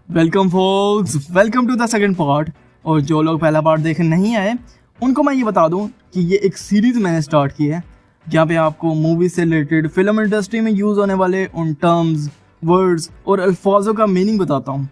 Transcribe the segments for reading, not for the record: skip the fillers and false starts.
Welcome folks, welcome to the second part. और जो लोग पहला पार्ट देखने नहीं आए उनको मैं ये बता दूं कि ये एक सीरीज़ मैंने स्टार्ट की है जहाँ पे आपको मूवी से रिलेटेड फिल्म इंडस्ट्री में यूज़ होने वाले उन टर्म्स, वर्ड्स और अल्फाजों का मीनिंग बताता हूँ।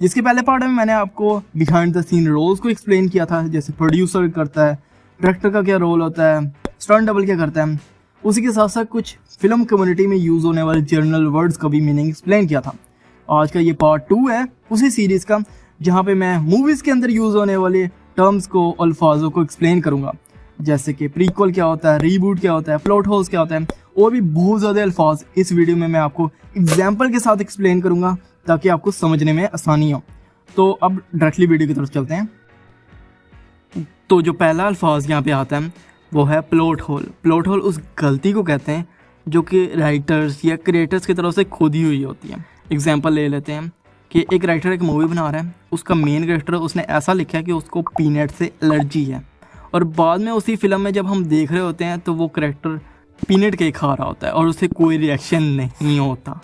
जिसके पहले पार्ट में मैंने आपको बिहाइंड द सीन रोल्स को एक्सप्लेन किया था, जैसे प्रोड्यूसर करता है, डायरेक्टर का क्या रोल होता है, स्टंट डबल क्या करता है। उसी के साथ साथ कुछ फिल्म कम्युनिटी में यूज़ होने वाले जर्नल वर्ड्स का भी मीनिंग एक्सप्लेन किया था। आज का ये पार्ट 2 है उसी सीरीज़ का, जहाँ पे मैं मूवीज़ के अंदर यूज़ होने वाले टर्म्स को, अल्फाजों को एक्सप्लेन करूँगा, जैसे कि प्रीक्वल क्या होता है, रीबूट क्या होता है, प्लॉट होल्स क्या होता है, और भी बहुत ज़्यादा अल्फाज इस वीडियो में मैं आपको एग्जाम्पल के साथ एक्सप्लेन करूँगा ताकि आपको समझने में आसानी हो। तो अब डायरेक्टली वीडियो की तरफ चलते हैं। तो जो पहला अल्फाज यहाँ पे आता है वो है प्लॉट होल। प्लॉट होल उस गलती को कहते हैं जो कि राइटर्स या क्रिएटर्स की तरफ से खोदी हुई होती है। एग्जाम्पल ले लेते हैं कि एक राइटर एक मूवी बना रहा है, उसका मेन कैरेक्टर उसने ऐसा लिखा है कि उसको पीनट से एलर्जी है, और बाद में उसी फिल्म में जब हम देख रहे होते हैं तो वो कैरेक्टर पीनट केक खा रहा होता है और उसे कोई रिएक्शन नहीं होता।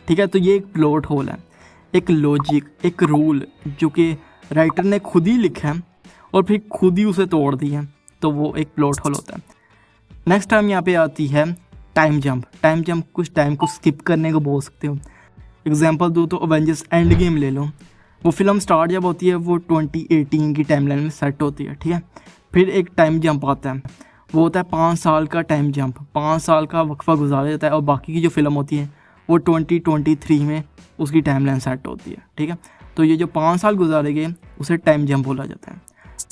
ठीक है, तो ये एक प्लॉट होल है, एक लॉजिक, एक रूल जो कि राइटर ने खुद ही लिखा है और फिर खुद ही उसे तोड़ दिया है, तो वो एक प्लॉट होल होता है। नेक्स्ट टाइम यहाँ पे आती है टाइम जंप। टाइम जंप कुछ टाइम को स्किप करने को बोल सकते हो। एग्जाम्पल दूँ तो अवेंजर्स एंड गेम ले लो। वो फिल्म स्टार्ट जब होती है वो 2018 की टाइमलाइन में सेट होती है, ठीक है। फिर एक टाइम जंप आता है, वो होता है 5 साल का टाइम जंप। 5 साल का वक्फा गुजारा जाता है और बाकी की जो फिल्म होती है वो 2023 में उसकी टाइमलाइन सेट होती है, ठीक है। तो ये जो 5 साल गुजारे गए उसे टाइम जंप बोला जाता है।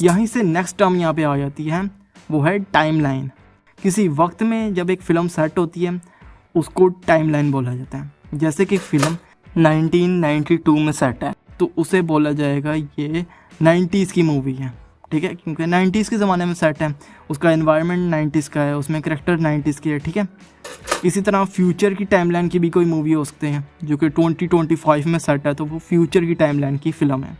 यहीं से नेक्स्ट टर्म यहाँ पे आ जाती है, वो है टाइमलाइन। किसी वक्त में जब एक फ़िल्म सेट होती है उसको टाइमलाइन बोला जाता है। जैसे कि फ़िल्म 1992 में सेट है तो उसे बोला जाएगा ये 90s की मूवी है, ठीक है, क्योंकि 90s के ज़माने में सेट है, उसका एनवायरनमेंट 90s का है, उसमें करेक्टर 90s के है, ठीक है। इसी तरह फ्यूचर की टाइमलाइन की भी कोई मूवी हो सकते हैं जो कि 2025 में सेट है, तो वो फ्यूचर की टाइमलाइन की फ़िल्म है।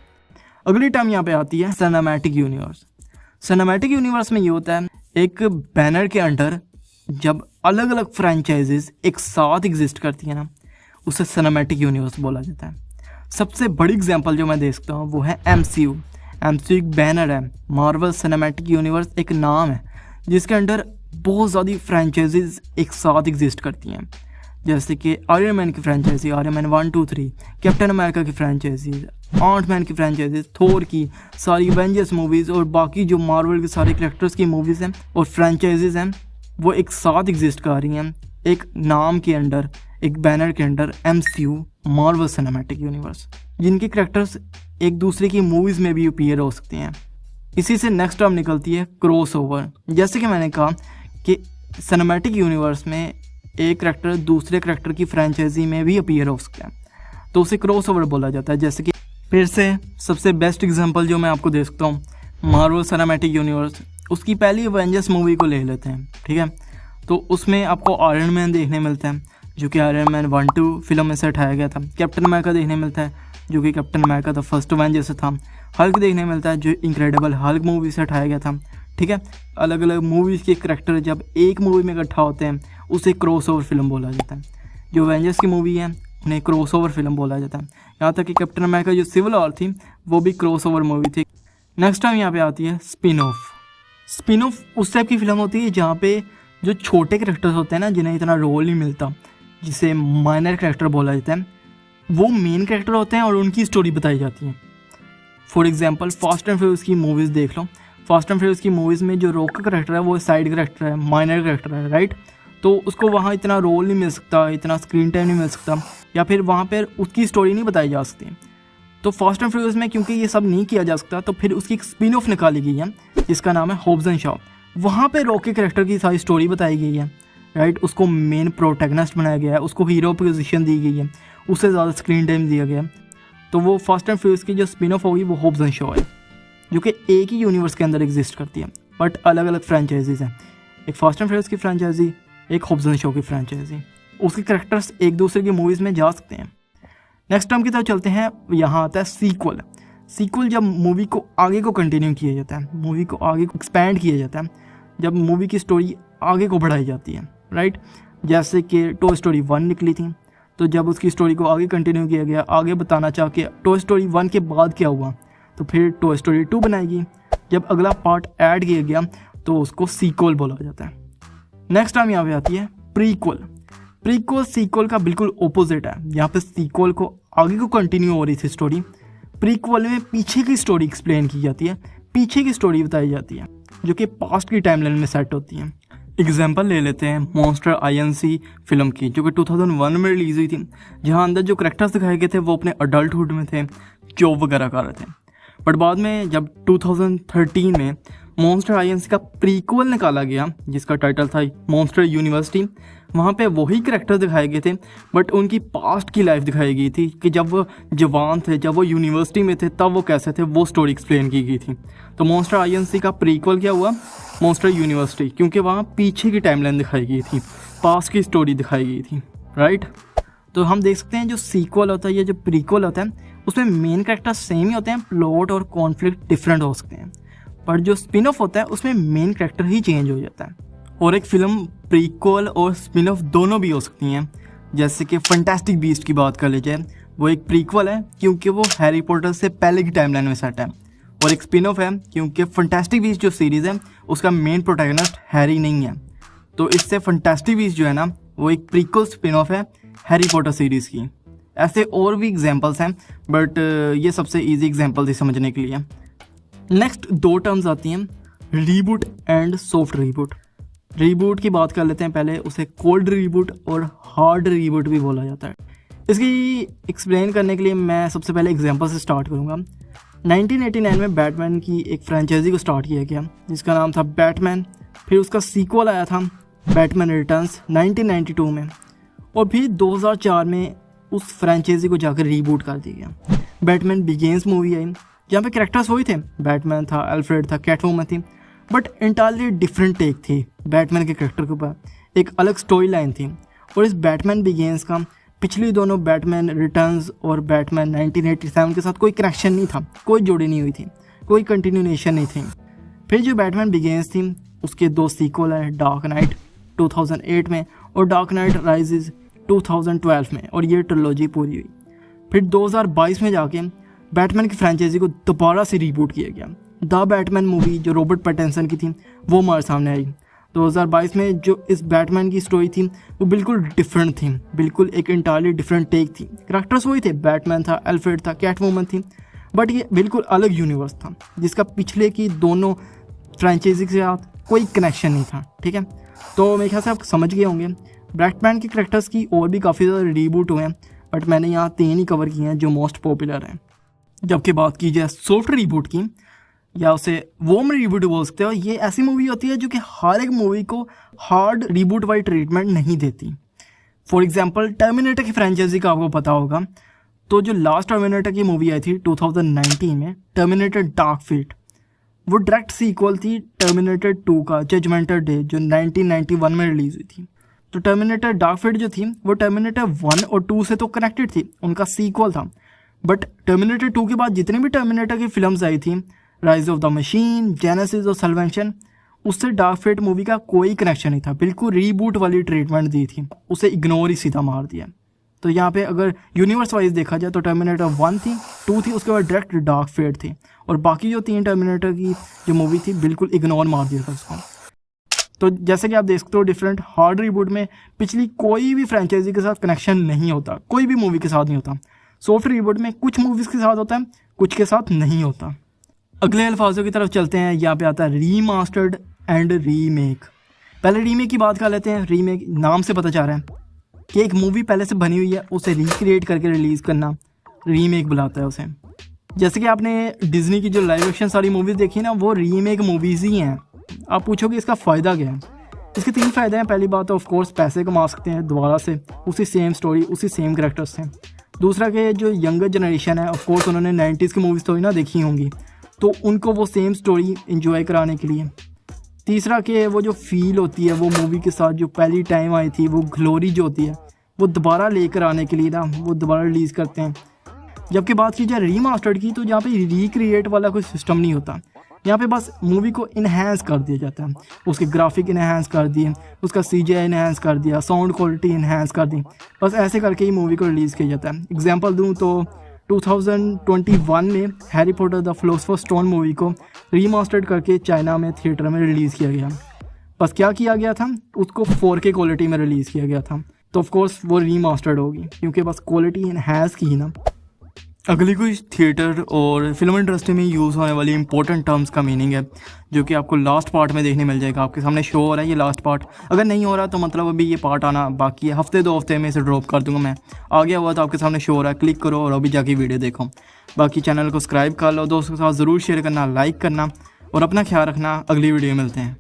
अगली टाइम यहाँ पे आती है सिनेमैटिक यूनिवर्स। सिनेमैटिक यूनिवर्स में ये होता है एक बैनर के अंडर जब अलग अलग फ्रेंचाइजीज एक साथ एग्जिस्ट करती है ना, उसे सिनेमैटिक यूनिवर्स बोला जाता है। सबसे बड़ी एग्जांपल जो मैं दे सकता हूँ वो है MCU। MCU एक बैनर है, मार्वल सिनेमैटिक यूनिवर्स एक नाम है जिसके अंडर बहुत ज़्यादा फ्रेंचाइजीज एक साथ एग्जिस्ट करती हैं, जैसे कि आयरन मैन की franchise, Iron Man 1, 2, 3, Captain America की फ्रेंचाइजीज, आंट मैन की फ्रेंचाइजीज, थोर की सारी एवेंजर्स मूवीज़ और बाकी जो मार्वल के सारे कैरेक्टर्स की मूवीज़ हैं और फ्रेंचाइजीज हैं वो एक साथ एग्जिस्ट कर रही हैं एक नाम के अंडर, एक बैनर के under, MCU Marvel cinematic universe, जिनके कैरेक्टर्स एक दूसरे की मूवीज़ में भी अपीयर हो सकते हैं। इसी से नेक्स्ट टर्म निकलती है क्रॉस ओवर। जैसे कि मैंने कहा कि सिनेमैटिक यूनिवर्स में एक कैरेक्टर दूसरे कैरेक्टर की फ्रेंचाइजी में भी अपीयर हो सकते हैं, तो उसे क्रॉस ओवर बोला जाता है। जैसे कि फिर से सबसे बेस्ट एग्जांपल जो मैं आपको दे सकता हूँ मार्वल सिनेमैटिक यूनिवर्स, उसकी पहली एवेंजर्स मूवी को ले लेते हैं, ठीक है। तो उसमें आपको आयरन मैन देखने मिलता है जो कि आयरन मैन 1, 2 फिल्म में से उठाया गया था। कैप्टन अमेरिका देखने मिलता है जो कि captain America the first Avenger से था। हल्क देखने मिलता है जो इनक्रेडिबल हल्क मूवी से उठाया गया था, ठीक है। अलग अलग मूवीज़ के करैक्टर जब एक मूवी में इकट्ठा होते हैं उसे क्रॉस ओवर फिल्म बोला जाता है। जो एवेंजर्स की मूवी है उन्हें क्रॉस ओवर फिल्म बोला जाता है। यहाँ तक कि कैप्टन अमेरिका जो सिविल वॉर थी वो भी क्रॉस ओवर मूवी थी। नेक्स्ट टाइम यहाँ पे आती है स्पिन ऑफ। स्पिन ऑफ उस टाइप की फिल्म होती है जहाँ पे जो छोटे कैरेक्टर्स होते हैं ना, जिन्हें इतना रोल नहीं मिलता, जिसे माइनर कैरेक्टर बोला जाता है, वो मेन कैरेक्टर होते हैं और उनकी स्टोरी बताई जाती है। For example fast and furious की मूवीज़ देख लो। फास्ट एंड फ्यूरियस की मूवीज़ में जो रॉक का कैरेक्टर है वो साइड कैरेक्टर है, माइनर कैरेक्टर है, राइट। तो उसको वहाँ इतना रोल नहीं मिल सकता, इतना स्क्रीन टाइम नहीं मिल सकता, या फिर वहाँ पर उसकी स्टोरी नहीं बताई जा सकती। तो फास्ट एंड फ्यूरियस में क्योंकि ये सब नहीं किया जा सकता तो फिर उसकी एक स्पिन ऑफ निकाली गई है जिसका नाम है होब्स एंड शॉ। वहाँ पे रॉक के कैरेक्टर की सारी स्टोरी बताई गई है, राइट। उसको मेन प्रोटैगनिस्ट बनाया गया है, उसको हीरो पोजीशन दी गई है, उससे ज़्यादा स्क्रीन टाइम दिया गया है। तो वो फास्ट एंड फ्यूरियस की जो स्पिन ऑफ होगी वो होब्स एंड शॉ है, जो कि एक ही यूनिवर्स के अंदर एग्जिस्ट करती है बट अलग अलग फ्रेंचाइजीज हैं। एक फास्ट एंड फ्यूरियस की फ्रेंचाइजी, एक होब्स एंड शॉ की फ्रेंचाइजी। उसके कैरेक्टर्स एक दूसरे की मूवीज़ में जा सकते हैं। नेक्स्ट टर्म की तरफ चलते हैं, यहाँ आता है सीक्वल। सीक्वल जब मूवी को आगे को कंटिन्यू किया जाता है, मूवी को आगे को एक्सपैंड किया जाता है, जब मूवी की स्टोरी आगे को बढ़ाई जाती है, राइट। जैसे कि टॉय स्टोरी 1 निकली थी, तो जब उसकी स्टोरी को आगे कंटिन्यू किया गया, आगे बताना चाह के टॉय स्टोरी 1 के बाद क्या हुआ, तो फिर टॉय स्टोरी 2 बनाएगी। जब अगला पार्ट ऐड किया गया तो उसको सीक्वल बोला जाता है। नेक्स्ट टाइम यहाँ पे आती है प्रीक्वल। प्रीक्वल सीक्वल का बिल्कुल ओपोजिट है। यहाँ पे सीक्वल को आगे को कंटिन्यू हो रही थी स्टोरी, प्रीक्वल में पीछे की स्टोरी एक्सप्लेन की जाती है, पीछे की स्टोरी बताई जाती है जो कि पास्ट की टाइमलाइन में सेट होती है। एग्जाम्पल ले लेते हैं मॉन्स्टर INC फिल्म की, जो कि 2001 में रिलीज हुई थी, जहाँ अंदर जो करेक्टर्स दिखाए गए थे वो अपने अडल्टहुड में थे, जॉब वगैरह कर रहे थे। बट बाद में जब 2013 में मॉन्स्टर INC का प्रीक्वल निकाला गया जिसका टाइटल था मॉन्स्टर यूनिवर्सिटी, वहाँ पे वही करेक्टर दिखाए गए थे बट उनकी पास्ट की लाइफ दिखाई गई थी कि जब वो जवान थे, जब वो यूनिवर्सिटी में थे, तब वो कैसे थे, वो स्टोरी एक्सप्लेन की गई थी। तो मॉन्स्टर INC का प्रीक्वल क्या हुआ, मॉन्स्टर यूनिवर्सिटी, क्योंकि वहाँ पीछे की टाइमलाइन दिखाई गई थी, पास्ट की स्टोरी दिखाई गई थी, राइट। तो हम देख सकते हैं जो सीक्वल होता है या जो प्रीक्वल होता है उसमें मेन कैरेक्टर सेम ही होते हैं, प्लॉट और कॉन्फ्लिक्ट डिफरेंट हो सकते हैं, पर जो स्पिन ऑफ होता है उसमें मेन कैरेक्टर ही चेंज हो जाता है। और एक फिल्म प्रीक्वल और स्पिन ऑफ दोनों भी हो सकती हैं। जैसे कि फैंटास्टिक बीस्ट की बात कर लीजिए, वो एक प्रीक्वल है क्योंकि वो हैरी पॉटर से पहले की टाइमलाइन में सेट है, और एक स्पिन ऑफ है क्योंकि फैंटास्टिक बीस्ट जो सीरीज़ है उसका मेन प्रोटैगनिस्ट हैरी नहीं है। तो इससे फैंटास्टिक बीस्ट जो है ना वो एक प्रीक्वल स्पिन ऑफ है हैरी पॉटर सीरीज़ की। ऐसे और भी एग्जांपल्स हैं बट ये सबसे इजी एग्जांपल थी समझने के लिए। नेक्स्ट 2 टर्म्स आती हैं, reboot and soft reboot. Reboot की बात कर लेते हैं पहले, उसे कोल्ड रीबूट और हार्ड रीबूट भी बोला जाता है। इसकी एक्सप्लेन करने के लिए मैं सबसे पहले एग्जांपल से स्टार्ट करूँगा। 1989 में बैटमैन की एक फ्रेंचाइजी को स्टार्ट किया गया जिसका नाम था बैटमैन। फिर उसका सीक्वल आया था बैटमैन रिटर्न्स 1992 में, और फिर 2004 में उस फ्रेंचाइजी को जाकर रीबूट कर दिया गया। बैटमैन बिगिंस मूवी आई जहाँ पे कैरेक्टर्स वही थे, बैटमैन था, अल्फ्रेड था, कैटवुमन थी, बट इंटायरली डिफरेंट टेक थी बैटमैन के कैरेक्टर के ऊपर, एक अलग स्टोरी लाइन थी। और इस बैटमैन बिगिंस का पिछली दोनों बैटमैन रिटर्न्स और बैटमैन 1987 के साथ कोई कनेक्शन नहीं था, कोई जोड़ी नहीं हुई थी, कोई कंटिन्यूएशन नहीं थी। फिर जो बैटमैन बिगिंस थी उसके 2 सीक्वल है, डार्क नाइट 2008 में और डार्क नाइट राइजेस 2012 में, और ये ट्रिलॉजी पूरी हुई। फिर 2022 में जाके बैटमैन की फ्रेंचाइजी को दोबारा से रीबूट किया गया। द बैटमैन मूवी जो रॉबर्ट पैटिंसन की थी वो हमारे सामने आई 2022 में। जो इस बैटमैन की स्टोरी थी वो बिल्कुल डिफरेंट थी, बिल्कुल एक इंटायरली डिफरेंट टेक थी। कैरेक्टर्स वही थे, बैटमैन था, अल्फ्रेड था, कैटवुमन थी, बट ये बिल्कुल अलग यूनिवर्स था जिसका पिछले की दोनों फ्रेंचाइजी के साथ कोई कनेक्शन नहीं था, ठीक है। तो मेरे ख्याल से आप समझ गए होंगे। बैटमैन के कैरेक्टर्स की और भी काफ़ी ज़्यादा रीबूट हुए हैं बट मैंने यहाँ 3 ही कवर किए हैं जो मोस्ट पॉपुलर हैं। जबकि बात की जाए सॉफ्ट रीबूट की, या उसे वॉर्म रीबूट बोल सकते हो, ये ऐसी मूवी होती है जो कि हर एक मूवी को हार्ड रीबूट वाली ट्रीटमेंट नहीं देती। फॉर एग्जांपल टर्मिनेटर की फ्रेंचाइजी का आपको पता होगा, तो जो लास्ट टर्मिनेटर की मूवी आई थी 2019 में, टर्मिनेटर डार्क फीट, वो डायरेक्ट सीक्वल थी टर्मिनेटर 2 का जजमेंटल डे जो 1991 में रिलीज हुई थी। तो टर्मिनेटर डार्क फीट जो थी वो टर्मिनेटर 1 और 2 से तो कनेक्टेड थी, उनका सीक्वल था। बट टर्मिनेटर 2 के बाद जितनी भी टर्मिनेटर की फिल्म्स आई थी, rise of the machine, genesis और सल्वेंशन, उससे डार्क फेट मूवी का कोई कनेक्शन नहीं था, बिल्कुल रीबूट वाली ट्रीटमेंट दी थी, उसे इग्नोर ही सीधा मार दिया। तो यहाँ पे अगर यूनिवर्स वाइज देखा जाए तो टर्मिनेटर 1 थी, 2 थी, उसके बाद डायरेक्ट डार्क फेट थी, और बाकी जो 3 टर्मिनेटर की जो मूवी थी बिल्कुल इग्नोर मार दिया था उसको। तो जैसे कि आप देख सकते हो डिफरेंट हार्ड रीबूट में पिछली कोई भी फ्रेंचाइजी के साथ कनेक्शन नहीं होता, कोई भी मूवी के साथ नहीं होता। सॉफ्ट रीबूट में कुछ मूवीज़ के साथ होता है, कुछ के साथ नहीं होता। अगले अल्फाजों की तरफ चलते हैं। यहाँ पे आता है रीमास्टर्ड एंड रीमेक। पहले रीमेक की बात कर लेते हैं। रीमेक नाम से पता चल रहा है कि एक मूवी पहले से बनी हुई है उसे रिक्रिएट करके रिलीज़ करना रीमेक बुलाता है उसे। जैसे कि आपने डिज्नी की जो लाइव एक्शन सारी मूवीज़ देखी ना, वो रीमेक मूवीज़ ही हैं। आप पूछोगे इसका फ़ायदा क्या है? इसके 3 फ़ायदे हैं। पहली बात तो ऑफकोर्स पैसे कमा सकते हैं दोबारा से, उसी सेम स्टोरी, उसी सेम कैरेक्टर्स से। दूसरा कि जो यंगर जनरेशन है, ऑफकोर्स उन्होंने 90s की मूवीज़ तो ही ना देखी होंगी, तो उनको वो सेम स्टोरी इंजॉय कराने के लिए। तीसरा कि वो जो फील होती है वो मूवी के साथ जो पहली टाइम आई थी, वो ग्लोरी जो होती है वो दोबारा लेकर आने के लिए ना वो दोबारा रिलीज़ करते हैं। जबकि बात की जाए रीमास्टर्ड की, तो जहाँ पे रिक्रिएट वाला कोई सिस्टम नहीं होता। यहाँ पे बस मूवी को इन्हेंस कर दिया जाता है, उसके ग्राफिक इन्हेंस कर दिए, उसका CGI इन्हेंस कर दिया, साउंड क्वालिटी इन्हेंस कर दी, बस ऐसे करके ही मूवी को रिलीज़ किया जाता है। एग्जांपल दूँ तो 2021 में Harry Potter the Philosopher's Stone movie को रीमास्टर्ड करके चाइना में थिएटर में रिलीज़ किया गया। बस क्या किया गया था, उसको 4K क्वालिटी में रिलीज़ किया गया था, तो ऑफ कोर्स वो रीमास्टर्ड होगी क्योंकि बस क्वालिटी इन्हेंस की ही ना। अगली कुछ थिएटर और फिल्म इंडस्ट्री में यूज़ होने वाली इंपॉर्टेंट टर्म्स का मीनिंग है जो कि आपको लास्ट पार्ट में देखने मिल जाएगा। आपके सामने शो हो रहा है ये लास्ट पार्ट, अगर नहीं हो रहा तो मतलब अभी ये पार्ट आना बाकी है, हफ्ते 2 हफ्ते में इसे ड्रॉप कर दूंगा मैं। आ गया हुआ तो आपके सामने शो हो रहा है, क्लिक करो और अभी जाके वीडियो देखो। बाकी चैनल को सब्सक्राइब कर लो, दोस्तों के साथ ज़रूर शेयर करना, लाइक करना और अपना ख्याल रखना। अगली वीडियो मिलते हैं।